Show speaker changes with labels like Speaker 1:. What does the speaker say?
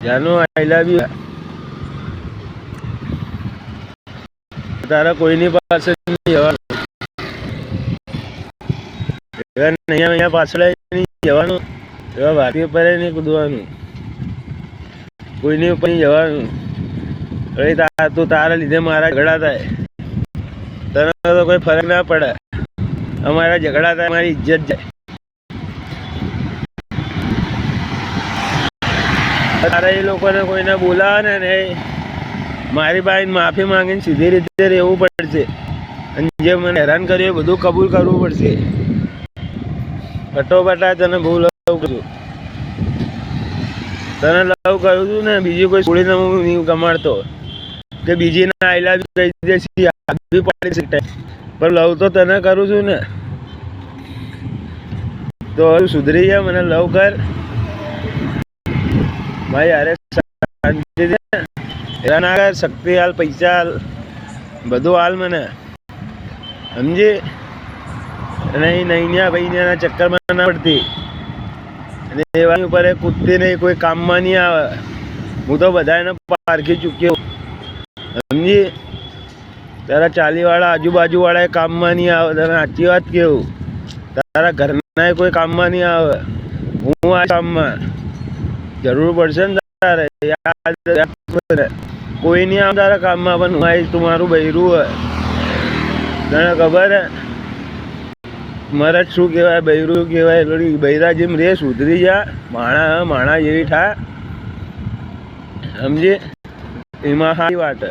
Speaker 1: જાનું આઈ love you તારા કોઈની પાસે નહીં જવાનું, અહીંયા પાછળ નહીં જવાનું, એવા ભારતીય પર નહીં કૂદવાનું, કોઈની ઉપર નહીં જવાનું. તું તારા લીધે મારા ઝઘડા થાય, તને તો કોઈ ફરક ના પડે. અમારા ઝઘડા થાય મારી ઇજ્જત જાય. તારે એ લોકોને કોઈને બોલાવે ને મારી બાઈને માફી માંગીને સીધી રીતે રહેવું પડશે, અને જે મને હેરાન કર્યું એ બધું કબૂલ કરવું પડશે. ફટોફટા તને બહુ લવ કરું, તને લવ કરું છું ને બીજી કોઈ છોડીને હું નહીં કમાડતો કે બીજી ના આઈ લવ યુ કહી દેશી બી પાડી શકે, પણ લવ તો તને કરું છું ને. તો સુધરી જાય, મને લવ કર ભાઈ. અરે શાંતિ એવા ના કર, શક્તિ હાલ, પૈસા હાલ, બધું હાલ મને, સમજી? નહીં ભાઈ ચક્કરમાં ના પડતી, અને એવાની ઉપર કૂદતી નહીં, કોઈ કામમાં નહીં આવે. હું તો બધાને પારખી ચૂક્યો, સમજી? તારા ચાલીવાળા આજુબાજુવાળા કામમાં નહીં આવે, તને સાચી વાત કેવું. તારા ઘરના કોઈ કામમાં નહીં આવે, હું આ કામમાં જરૂર પડશે ને તારે યાદ. કોઈ નહીં આવે તારા કામમાં, પણ હું આવીશ. તું મારું બૈરું હોય, તને ખબર હે મરદ શું કહેવાય, બૈરું કહેવાય. બૈરા જેમ રે, સુધરી જા, માણા જેવી થા, સમજી? એમાં સારી વાત.